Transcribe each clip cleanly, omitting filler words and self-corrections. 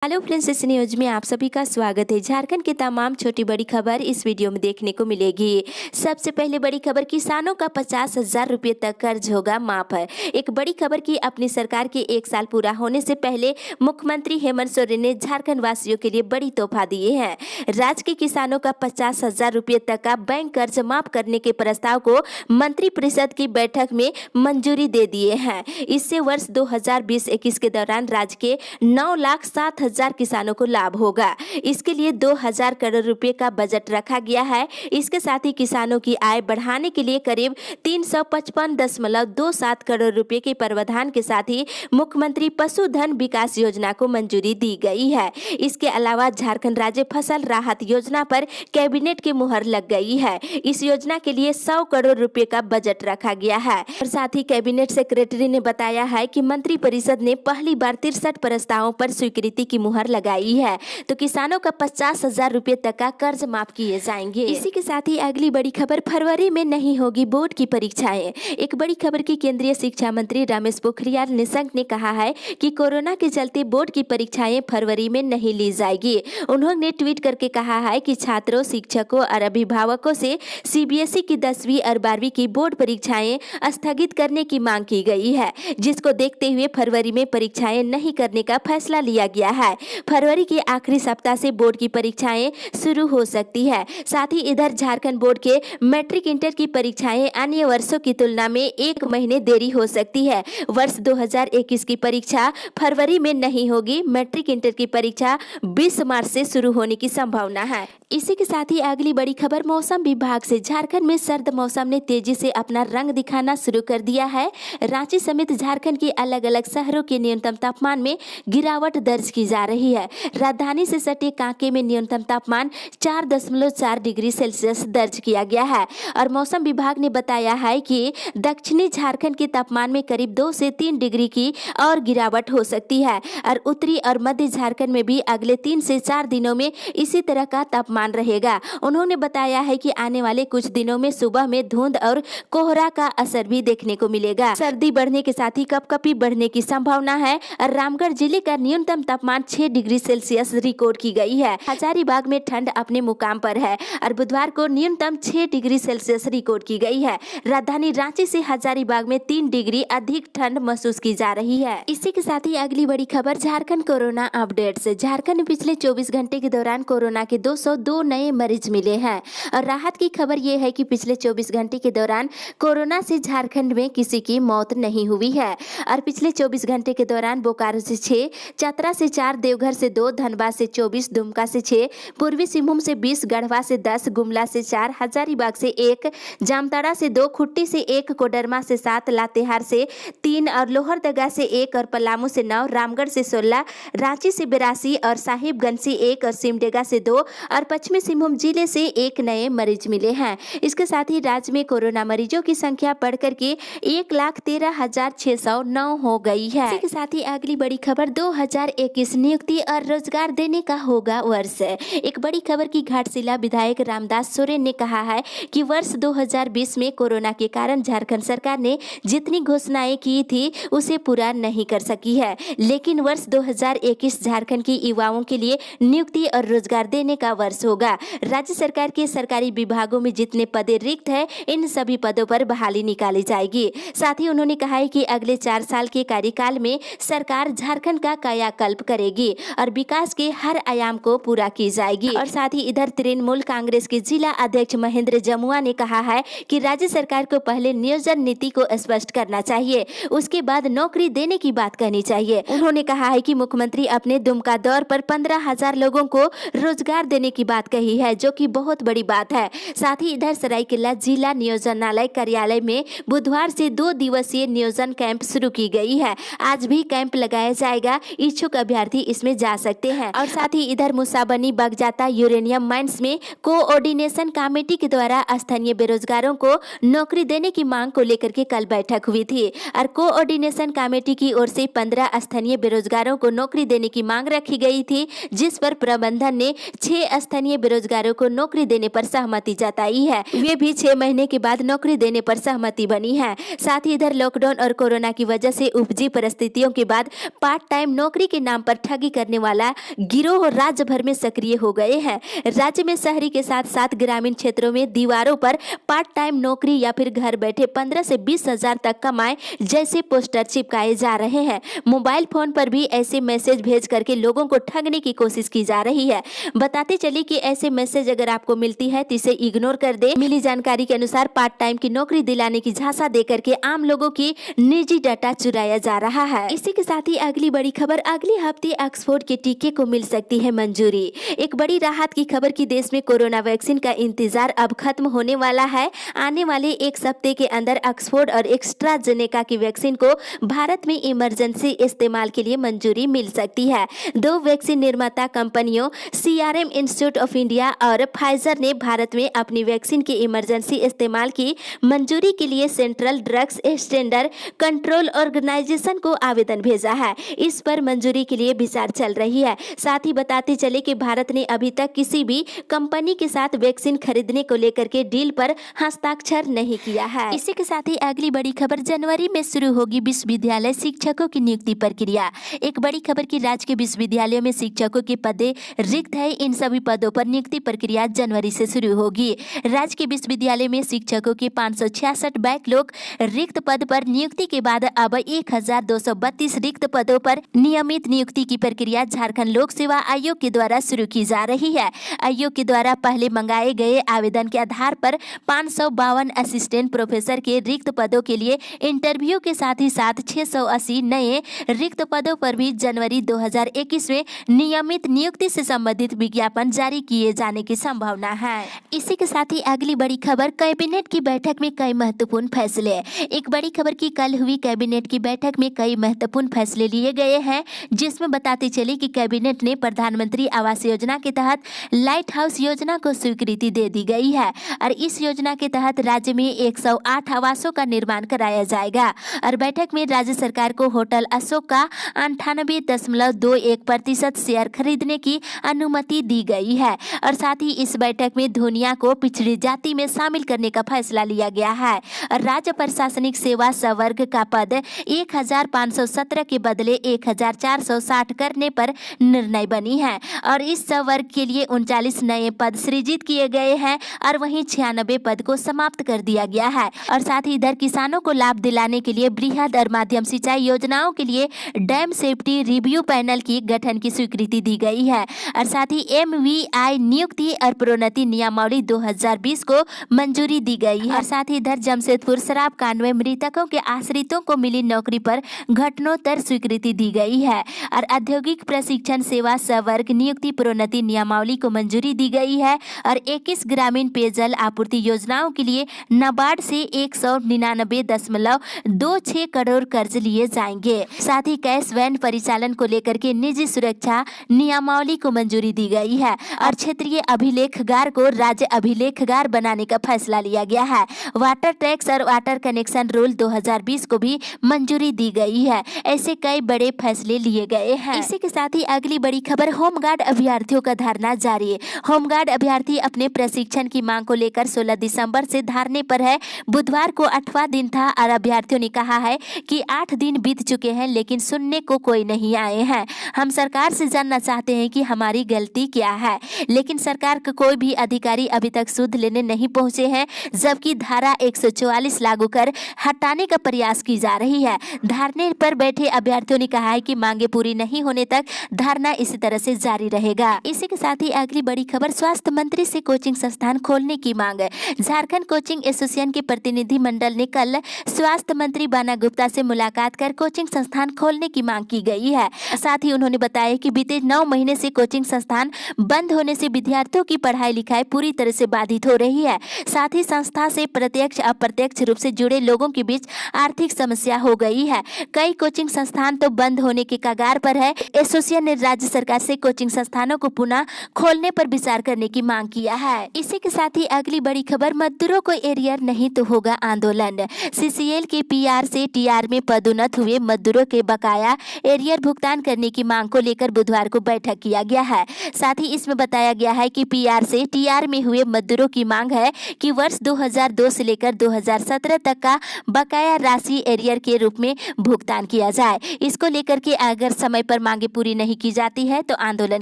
Hello friends, इस news में आप सभी का स्वागत है। झारखंड की तमाम छोटी बड़ी खबर इस वीडियो में देखने को मिलेगी। सबसे पहले बड़ी खबर, किसानों का 50,000 रुपये तक कर्ज होगा माफ है। एक बड़ी खबर की अपनी सरकार के 1 साल पूरा होने से पहले मुख्यमंत्री हेमंत सोरेन ने झारखंड वासियों के लिए बड़ी तोहफा दिए हैं। राज्य के किसानों का 50,000 रुपये तक का बैंक कर्ज माफ करने के प्रस्ताव को मंत्रिपरिषद की बैठक में मंजूरी दे दिए हैं। इससे वर्ष 2020-21 के दौरान राज्य के 9,07,000 किसानों को लाभ होगा। इसके लिए 2,000 करोड़ रुपए का बजट रखा गया है। इसके साथ ही किसानों की आय बढ़ाने के लिए करीब 355.27 करोड़ रुपए के प्रावधान के साथ ही मुख्यमंत्री पशुधन विकास योजना को मंजूरी दी गई है। इसके अलावा झारखंड राज्य फसल राहत योजना पर कैबिनेट की मुहर लग गई है। इस योजना के लिए 100 करोड़ रुपए का बजट रखा गया है। और साथ ही कैबिनेट सेक्रेटरी ने बताया है कि मंत्रिपरिषद ने पहली बार 63 प्रस्तावों पर स्वीकृति की मुहर लगाई है, तो किसानों का 50,000 रुपये तक का कर्ज माफ किए जाएंगे। इसी के साथ ही अगली बड़ी खबर, फरवरी में नहीं होगी बोर्ड की परीक्षाएं। एक बड़ी खबर की केंद्रीय शिक्षा मंत्री रमेश पोखरियाल निशंक ने कहा है कि कोरोना के चलते बोर्ड की परीक्षाएं फरवरी में नहीं ली जाएगी। उन्होंने ट्वीट करके कहा है कि छात्रों, शिक्षकों और अभिभावकों से सीबीएसई की 10वीं और 12वीं की बोर्ड परीक्षाएं स्थगित करने की मांग की गई है, जिसको देखते हुए फरवरी में परीक्षाएं नहीं करने का फैसला लिया गया है। फरवरी के आखिरी सप्ताह से बोर्ड की परीक्षाएं शुरू हो सकती है। साथ ही इधर झारखंड बोर्ड के मैट्रिक इंटर की परीक्षाएं अन्य वर्षों की तुलना में 1 महीने देरी हो सकती है। वर्ष 2021 की परीक्षा फरवरी में नहीं होगी। मैट्रिक इंटर की परीक्षा 20 मार्च से शुरू होने की संभावना है। इसी के साथ ही अगली बड़ी खबर, मौसम विभाग से, झारखंड में सर्द मौसम ने तेजी से अपना रंग दिखाना शुरू कर दिया है। रांची समेत झारखंड के अलग अलग शहरों के न्यूनतम तापमान में गिरावट दर्ज की जा रही है। राजधानी से सटे कांके में न्यूनतम तापमान 4.4 डिग्री सेल्सियस दर्ज किया गया है। और मौसम विभाग ने बताया है कि दक्षिणी झारखंड के तापमान में करीब 2 से 3 डिग्री की और गिरावट हो सकती है। और उत्तरी और मध्य झारखंड में भी अगले 3 से 4 दिनों में इसी तरह का तापमान रहेगा। उन्होंने बताया है कि आने वाले कुछ दिनों में सुबह में धुंध और कोहरा का असर भी देखने को मिलेगा। सर्दी बढ़ने के साथ ही कपकपी बढ़ने की संभावना है। और रामगढ़ जिले का न्यूनतम तापमान 6 डिग्री सेल्सियस रिकॉर्ड की गई है। हजारीबाग में ठंड अपने मुकाम पर है और बुधवार को न्यूनतम 6 डिग्री सेल्सियस रिकॉर्ड की गई है। राजधानी रांची से हजारीबाग में 3 डिग्री अधिक ठंड महसूस की जा रही है। इसी के साथ ही अगली बड़ी खबर, झारखंड कोरोना अपडेट से, झारखंड में पिछले 24 घंटे के दौरान कोरोना के 202 नए मरीज मिले हैं। और राहत की खबर यह है कि पिछले 24 घंटे के दौरान कोरोना से झारखंड में किसी की मौत नहीं हुई है। और पिछले 24 घंटे के दौरान बोकारो से 6, चतरा से 4, देवघर से 2, धनबाद से 24, दुमका से 6, पूर्वी सिंहभूम से 20, गढ़वा से 10, गुमला से 4, हजारीबाग से 1, जामताड़ा से 2, खुट्टी से 1, कोडरमा से 7, लातेहार से 3 और लोहरदगा से 1 और पलामू से 9, रामगढ़ से 16, रांची से 82 और साहिबगंज से 1 और सिमडेगा से 2 और पश्चिमी सिंहभूम जिले से 1 नए मरीज मिले हैं। इसके साथ ही राज्य में कोरोना मरीजों की संख्या बढ़कर के 1,13,609 हो गई है। इसी के साथ ही अगली बड़ी खबर, 2021 नियुक्ति और रोजगार देने का होगा वर्ष। एक बड़ी खबर की घाटशिला विधायक रामदास सोरेन ने कहा है कि वर्ष 2020 में कोरोना के कारण झारखंड सरकार ने जितनी घोषणाएं की थी उसे पूरा नहीं कर सकी है, लेकिन वर्ष 2021 झारखंड के युवाओं के लिए नियुक्ति और रोजगार देने का वर्ष होगा। राज्य सरकार के सरकारी विभागों में जितने पद रिक्त है, इन सभी पदों पर बहाली निकाली जाएगी। साथ ही उन्होंने कहा है कि अगले 4 साल के कार्यकाल में सरकार झारखंड का कायाकल्प करेगी और विकास के हर आयाम को पूरा की जाएगी। और साथ ही इधर तृणमूल कांग्रेस के जिला अध्यक्ष महेंद्र जमुआ ने कहा है कि राज्य सरकार को पहले नियोजन नीति को स्पष्ट करना चाहिए, उसके बाद नौकरी देने की बात कहनी चाहिए। उन्होंने कहा है कि मुख्यमंत्री अपने दुमका दौर पर 15,000 लोगों को रोजगार देने की बात कही है, जो कि बहुत बड़ी बात है। साथ ही इधर सरायकेला जिला नियोजनालय कार्यालय में बुधवार से 2 दिवसीय नियोजन कैंप शुरू की गई है। आज भी कैंप लगाया जाएगा, इच्छुक अभ्यर्थी इसमें जा सकते हैं। और साथ ही इधर मुसाबनी बगजाता यूरेनियम माइंस में कोऑर्डिनेशन कमेटी के द्वारा स्थानीय बेरोजगारों को नौकरी देने की मांग को लेकर के कल बैठक हुई थी। और कोऑर्डिनेशन कमेटी की ओर से 15 स्थानीय बेरोजगारों को नौकरी देने की मांग रखी गई थी, जिस पर प्रबंधन ने 6 स्थानीय बेरोजगारों को नौकरी देने पर सहमति जताई है। वे भी 6 महीने के बाद नौकरी देने पर सहमति बनी है। साथ ही इधर लॉकडाउन और कोरोना की वजह से उपजी परिस्थितियों के बाद पार्ट टाइम नौकरी के नाम पर ठगी करने वाला गिरोह राज्य भर में सक्रिय हो गए हैं। राज्य में शहरी के साथ साथ ग्रामीण क्षेत्रों में दीवारों पर पार्ट टाइम नौकरी या फिर घर बैठे 15 से 20 हजार तक कमाए जैसे पोस्टर चिपकाए जा रहे हैं। मोबाइल फोन पर भी ऐसे मैसेज भेज करके लोगों को ठगने की कोशिश की जा रही है। बताते चले कि ऐसे मैसेज अगर आपको मिलती है तो इसे इग्नोर कर दे। मिली जानकारी के अनुसार पार्ट टाइम की नौकरी दिलाने की झांसा देकर के आम लोगों की निजी डाटा चुराया जा रहा है। इसी के साथ ही अगली बड़ी खबर, अगले हफ्ते ऑक्सफोर्ड के टीके को मिल सकती है मंजूरी। एक बड़ी राहत की खबर की देश में कोरोना वैक्सीन का इंतजार अब खत्म होने वाला है। आने वाले एक सप्ताह के अंदर ऑक्सफोर्ड और एस्ट्राजेनेका की वैक्सीन को भारत में इमरजेंसी इस्तेमाल के लिए मंजूरी मिल सकती है। दो वैक्सीन निर्माता कंपनियों सीरम इंस्टीट्यूट ऑफ इंडिया और फाइजर ने भारत में अपनी वैक्सीन के इमरजेंसी इस्तेमाल की मंजूरी के लिए central drugs standard control organisation को आवेदन भेजा है। इस पर मंजूरी के लिए विचार चल रही है। साथ ही बताते चले कि भारत ने अभी तक किसी भी कंपनी के साथ वैक्सीन खरीदने को लेकर के डील पर हस्ताक्षर नहीं किया है। इसी के साथ ही अगली बड़ी खबर, जनवरी में शुरू होगी विश्वविद्यालय शिक्षकों की नियुक्ति प्रक्रिया। एक बड़ी खबर की राज्य के विश्वविद्यालयों में शिक्षकों के पदे रिक्त है। इन सभी पदों पर नियुक्ति प्रक्रिया जनवरी से शुरू होगी। राज्य के विश्वविद्यालय में शिक्षकों के 566 बैकलॉग रिक्त पद पर नियुक्ति के बाद अब 1232 रिक्त पदों पर नियमित नियुक्ति की प्रक्रिया झारखंड लोक सेवा आयोग के द्वारा शुरू की जा रही है। आयोग के द्वारा पहले मंगाए गए आवेदन के आधार पर 552 असिस्टेंट प्रोफेसर के रिक्त पदों के लिए इंटरव्यू के साथ ही साथ 680 नए रिक्त पदों पर भी जनवरी 2021 में नियमित नियुक्ति से संबंधित विज्ञापन जारी किए जाने की संभावना है। इसी के साथ ही अगली बड़ी खबर, कैबिनेट की बैठक में कई महत्वपूर्ण फैसले। एक बड़ी खबर की कल हुई कैबिनेट की बैठक में कई महत्वपूर्ण फैसले लिए गए हैं, जिसमें बताते चले कि कैबिनेट ने प्रधानमंत्री आवास योजना के तहत लाइट हाउस योजना को स्वीकृति दे दी गई है और इस योजना के तहत राज्य में 108 आवासों का निर्माण कराया जाएगा। और बैठक में राज्य सरकार को होटल अशोक का 98.21% शेयर खरीदने की अनुमति दी गई है और साथ ही इस बैठक में धुनिया को पिछड़ी जाति में शामिल करने का फैसला लिया गया है और राज्य प्रशासनिक सेवा संवर्ग का पद 1517 के बदले 1460 करने पर निर्णय बनी है और इस संवर्ग के लिए 39 नए पद सृजित किए गए हैं और वहीं 96 पद को समाप्त कर दिया गया है। और साथ ही इधर किसानों को लाभ दिलाने के लिए बृहद और माध्यम सिंचाई योजनाओं के लिए डैम सेफ्टी रिव्यू पैनल की गठन की स्वीकृति दी गई है और साथ ही MVI नियुक्ति और प्रोन्नति नियमावली 2020 को मंजूरी दी गई है। और साथ ही इधर जमशेदपुर शराब कांड में मृतकों के आश्रितों को मिली नौकरी पर घटनोत्तर स्वीकृति दी गई है और औद्योगिक प्रशिक्षण सेवा संवर्ग नियुक्ति प्रोन्नति नियमावली को मंजूरी दी गई है और 21 ग्रामीण पेयजल आपूर्ति योजनाओं के लिए नाबार्ड से 199.26 करोड़ कर्ज लिए जाएंगे। साथ ही कैश वैन परिचालन को लेकर के निजी सुरक्षा नियमावली को मंजूरी दी गई है और क्षेत्रीय अभिलेखगार को राज्य अभिलेखगार बनाने का फैसला लिया गया है। वाटर टैक्स और वाटर कनेक्शन रूल 2020 को भी मंजूरी दी गई है। ऐसे कई बड़े फैसले लिए गए हैं। इसी के साथ ही अगली बड़ी खबर, होमगार्ड अभ्यर्थियों का धरना जारी। होमगार्ड अभ्यर्थी अपने प्रशिक्षण की मांग को लेकर 16 दिसंबर से धरने पर है। बुधवार को 8वां दिन था और अभ्यर्थियों ने कहा है कि 8 दिन बीत चुके हैं लेकिन सुनने को कोई नहीं आए हैं। हम सरकार से जानना चाहते हैं कि हमारी गलती क्या है, लेकिन सरकार का कोई भी अधिकारी अभी तक सुध लेने नहीं पहुंचे हैं, जबकि धारा 144 लागू कर हटाने का प्रयास की जा रही है। धरने पर बैठे अभ्यर्थियों ने कहा है कि मांगे पूरी नहीं होने तक धरना इसी तरह से जारी रहेगा। इसी के साथ ही अगली बड़ी खबर, स्वास्थ्य मंत्री से कोचिंग संस्थान खोलने की मांग। झारखंड कोचिंग एसोसिएशन के प्रतिनिधि मंडल ने कल स्वास्थ्य मंत्री बाना गुप्ता से मुलाकात कर कोचिंग संस्थान खोलने की मांग की गई है। साथ ही उन्होंने बताया कि बीते 9 महीने से कोचिंग संस्थान बंद होने से विद्यार्थियों की पढ़ाई लिखाई पूरी तरह से बाधित हो रही है। साथ ही संस्था से प्रत्यक्ष अप्रत्यक्ष रूप से जुड़े लोगों के बीच आर्थिक समस्या हो गई है। कई कोचिंग संस्थान तो बंद होने के कगार पर है। एसोसिएशन ने राज्य सरकार से कोचिंग संस्थानों को पुनः खोलने पर विचार करने की मांग किया है। इसी के साथ ही अगली बड़ी खबर, मजदूरों को एरियर नहीं तो होगा आंदोलन। CCL के PR से TR में पदोन्नत हुए मजदूरों के बकाया एरियर भुगतान करने की मांग को लेकर बुधवार को बैठक किया गया है। साथ ही इसमें बताया गया है कि PR से TR में हुए मजदूरों की मांग है कि वर्ष 2002 से लेकर 2017 तक का बकाया राशि एरियर के रूप में भुगतान किया जाए। इसको लेकर के अगर समय पर अगर मांगे पूरी नहीं की जाती है तो आंदोलन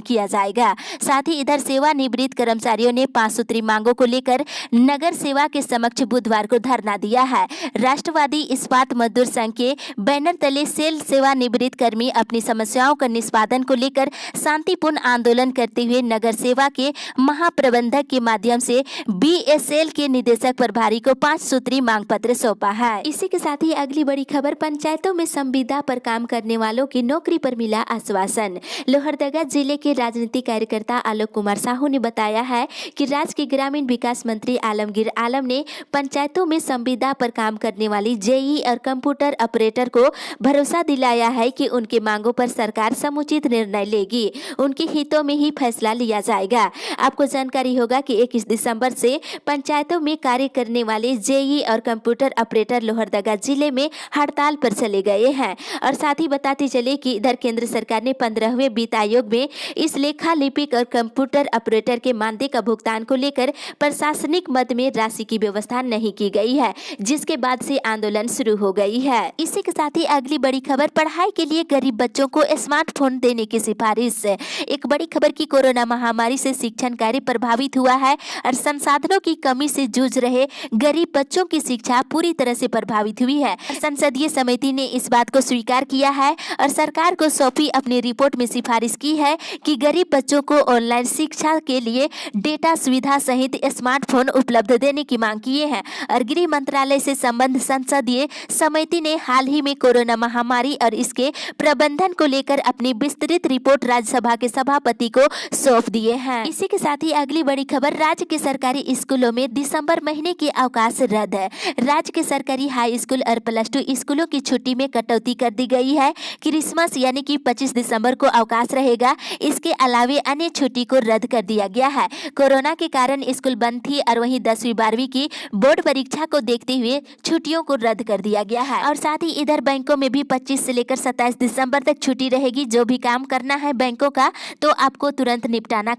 किया जाएगा। साथ ही इधर सेवानिवृत्त कर्मचारियों ने 5 सूत्री मांगों को लेकर नगर सेवा के समक्ष बुधवार को धरना दिया है। राष्ट्रवादी इस्पात मजदूर संघ के बैनर तले सेवानिवृत्त कर्मी अपनी समस्याओं का निष्पादन को लेकर शांतिपूर्ण आंदोलन करते हुए नगर सेवा के महाप्रबंधक के माध्यम से BSL के निदेशक प्रभारी को 5 सूत्री मांग पत्र सौंपा है। इसी के साथ ही अगली बड़ी खबर, पंचायतों में संविदा पर काम करने वालों की नौकरी पर मिला आश्वासन। लोहरदगा जिले के राजनीतिक कार्यकर्ता आलोक कुमार साहू ने बताया है कि राज्य के ग्रामीण विकास मंत्री आलमगीर आलम ने पंचायतों में संविदा पर काम करने वाली JE और कंप्यूटर ऑपरेटर को भरोसा दिलाया है कि उनके मांगों पर सरकार समुचित निर्णय लेगी, उनके हितों में ही फैसला लिया जाएगा। आपको जानकारी होगा कि 21 दिसंबर से पंचायतों में कार्य करने वाले JE और कंप्यूटर ऑपरेटर लोहरदगा जिले में हड़ताल पर चले गए हैं। और साथ ही बताते चले कि इधर केंद्र सरकार ने 15वें वित्त आयोग में इस लेखा लिपिक और कंप्यूटर ऑपरेटर के मानदेय का भुगतान को लेकर प्रशासनिक मद में राशि की व्यवस्था नहीं की गई है, जिसके बाद से आंदोलन शुरू हो गई है। इसी के साथ ही अगली बड़ी खबर, पढ़ाई के लिए गरीब बच्चों को स्मार्टफोन देने की सिफारिश। एक बड़ी खबर की कोरोना महामारी से शिक्षण कार्य प्रभावित हुआ है और संसाधनों की कमी से जूझ रहे गरीब बच्चों की शिक्षा पूरी तरह से प्रभावित हुई है। संसदीय समिति ने इस बात को स्वीकार किया है और सरकार को सौंपी अपनी रिपोर्ट में सिफारिश की है कि गरीब बच्चों को ऑनलाइन शिक्षा के लिए डेटा सुविधा सहित स्मार्टफोन उपलब्ध देने की मांग किए हैं। और गृह मंत्रालय से संबंध संसदीय समिति ने हाल ही में कोरोना महामारी और इसके प्रबंधन को लेकर अपनी विस्तृत रिपोर्ट राज्यसभा के सभापति को सौंप दिए हैं। इसी के साथ ही अगली बड़ी खबर, राज्य के सरकारी स्कूलों में दिसंबर महीने की अवकाश रद्द है। राज्य के सरकारी हाई स्कूल और +2 स्कूलों की छुट्टी में कटौती कर दी गई है। क्रिसमस यानी कि 25 दिसंबर को अवकाश रहेगा। इसके अलावे अन्य छुट्टी को रद्द कर दिया गया है। कोरोना के कारण स्कूल बंद थी और वहीं 10वीं 12वीं की बोर्ड परीक्षा को देखते हुए छुट्टियों को रद्द कर दिया गया है। और साथ ही इधर बैंकों में भी 25 से लेकर 27 दिसंबर तक छुट्टी रहेगी। जो भी काम करना है बैंकों का तो आपको तुरंत निपटारा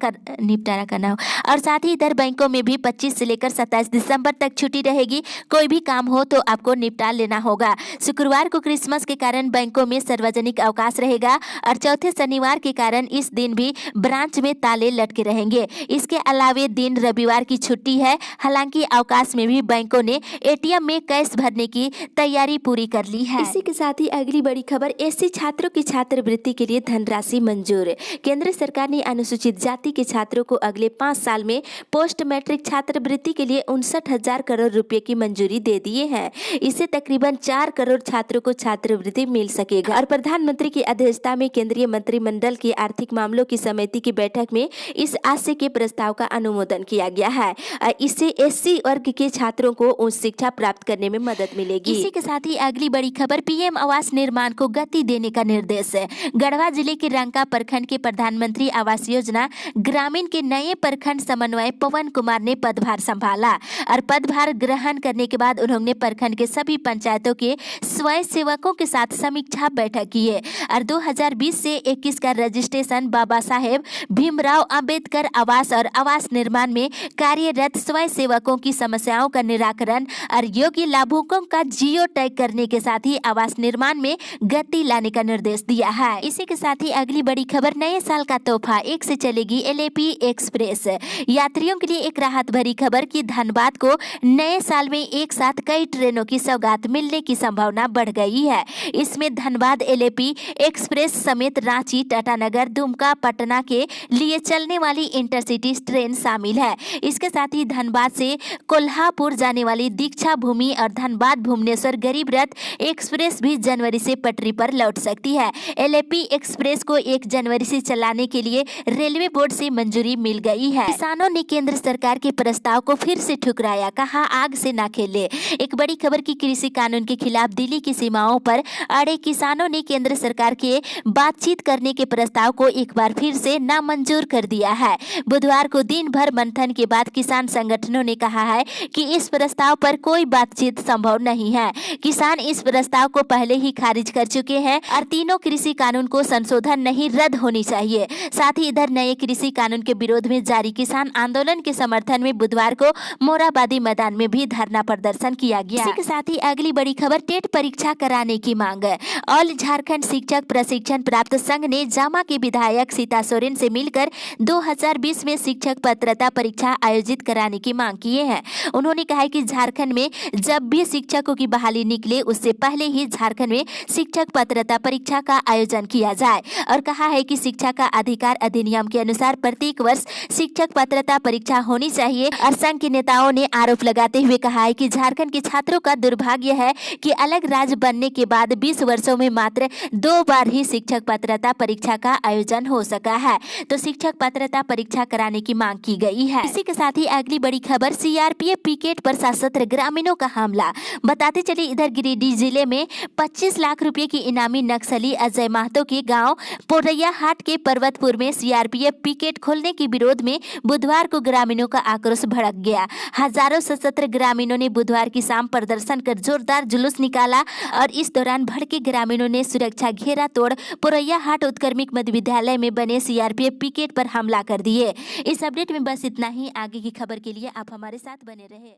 करना हो। और साथ ही इधर बैंकों में भी 25 से लेकर 27 दिसंबर तक छुट्टी रहेगी। कोई भी काम हो तो आपको निपटा लेना होगा। शुक्रवार को क्रिसमस के कारण बैंकों में सार्वजनिक अवकाश रहेगा और चौथे शनिवार के कारण इस दिन भी ब्रांच में ताले लटके रहेंगे। इसके अलावे दिन रविवार की छुट्टी है। हालांकि अवकाश में भी बैंकों ने ATM में कैश भरने की तैयारी पूरी कर ली है। इसी के साथ ही अगली बड़ी खबर, SC छात्रों की छात्रवृत्ति के लिए धनराशि मंजूर। केंद्र सरकार ने अनुसूचित जाति के छात्रों को अगले 5 साल में पोस्ट मैट्रिक छात्रवृत्ति के लिए 59,000 करोड़ रुपए की मंजूरी दे दिए हैं। इससे तकरीबन 4 करोड़ छात्रों को छात्रवृत्ति मिल सकेगा। और प्रधानमंत्री की अध्यक्षता में केंद्रीय मंत्रिमंडल की आर्थिक मामलों की समिति की बैठक में इस आशय के प्रस्ताव का अनुमोदन किया गया है। इससे SC वर्ग के छात्रों को उच्च शिक्षा प्राप्त करने में मदद मिलेगी। इसी के साथ ही अगली बड़ी खबर, PM आवास निर्माण को गति देने का निर्देश। गढ़वा जिले के रंका प्रखंड के प्रधानमंत्री आवास योजना ग्रामीण के नए प्रखंड समन्वय पवन कुमार ने पदभार संभाला और पदभार ग्रहण करने के बाद उन्होंने प्रखंड के सभी पंचायतों के स्वयं सेवकों के साथ समीक्षा बैठक की है और 2020 से 21 का रजिस्ट्रेशन बाबा साहेब भीमराव अंबेडकर आवास और आवास निर्माण में कार्यरत स्वयं सेवकों की समस्याओं का निराकरण और योग्य लाभुकों का जियो टैग करने के साथ ही आवास निर्माण में गति लाने का निर्देश दिया है। इसी के साथ ही अगली बड़ी खबर, नए साल का तोहफा 1 से चलेगी LAP एक्सप्रेस। यात्रियों के लिए एक राहत भरी खबर कि धनबाद को नए साल में एक साथ कई ट्रेनों की सौगात मिलने की संभावना बढ़ गई है। इसमें धनबाद LAP एक्सप्रेस समेत रांची, टाटानगर, दुमका, पटना के लिए चलने वाली इंटरसिटी ट्रेन शामिल है। इसके साथ ही धनबाद से कोल्हापुर जाने वाली दीक्षा भूमि और धनबाद भुवनेश्वर गरीब रथ एक्सप्रेस भी जनवरी से पटरी पर लौट सकती है। LAP एक्सप्रेस को 1 जनवरी से चलाने के लिए रेलवे बोर्ड से मंजूरी मिल गई है। किसानों ने केंद्र सरकार के प्रस्ताव को फिर से ठुकराया, कहा आग से ना खेले। एक बड़ी खबर की कृषि कानून के खिलाफ दिल्ली की सीमाओं पर अड़े किसानों ने केंद्र सरकार के बातचीत करने के प्रस्ताव को एक बार फिर से नामंजूर कर दिया है। बुधवार को दिन भर मंथन के बाद किसान संगठनों ने कहा है कि इस प्रस्ताव पर कोई बातचीत संभव नहीं है। किसान इस प्रस्ताव को पहले ही खारिज कर चुके हैं और तीनों कृषि कानून को संशोधन नहीं रद्द होनी चाहिए। साथ ही इधर नए कृषि कानून के विरोध में जारी किसान आंदोलन के समर्थन में बुधवार को मोराबादी मैदान में भी धरना प्रदर्शन किया गया। इसी के साथ ही अगली बड़ी खबर, टेट परीक्षा कराने की मांग। ऑल झारखंड शिक्षक प्रशिक्षण प्रशिक्षण प्राप्त संघ ने जामा के विधायक सीता सोरेन से मिलकर 2020 में शिक्षक पात्रता परीक्षा आयोजित कराने की मांग किए हैं। उन्होंने कहा है कि झारखंड में जब भी शिक्षकों की बहाली निकले उससे पहले ही झारखंड में शिक्षक पात्रता परीक्षा का आयोजन किया जाए और कहा है कि शिक्षा का अधिकार अधिनियम के अनुसार प्रत्येक वर्ष शिक्षक पात्रता परीक्षा होनी चाहिए। और संघ के नेताओं ने आरोप लगाते हुए कहा है कि झारखंड के छात्रों का दुर्भाग्य है कि अलग राज्य बनने के बाद 20 वर्षों में मात्र 2 बार ही शिक्षक पात्रता परीक्षा का आयोजन हो सका है, तो शिक्षक पात्रता परीक्षा कराने की मांग की गई है। इसी के साथ ही अगली बड़ी खबर, सीआरपीएफ पिकेट पर सशस्त्र ग्रामीणों का हमला। बताते चले इधर गिरिडीह जिले में 25 लाख रुपए की इनामी नक्सली अजय महतो के गांव पोरैया हाट के पर्वतपुर में सीआरपीएफ पिकेट खोलने के विरोध में बुधवार को ग्रामीणों का आक्रोश भड़क गया। हजारों सशस्त्र ग्रामीणों ने बुधवार की शाम प्रदर्शन कर जोरदार जुलूस निकाला और इस दौरान भड़के ग्रामीणों ने सुरक्षा घेरा तोड़ पोरैया हाट उत्क्रमिक मध्य विद्यालय में बने सीआरपीएफ पिकेट पर हमला कर दिए। इस अपडेट में बस इतना ही। आगे की खबर के लिए आप हमारे साथ बने रहे।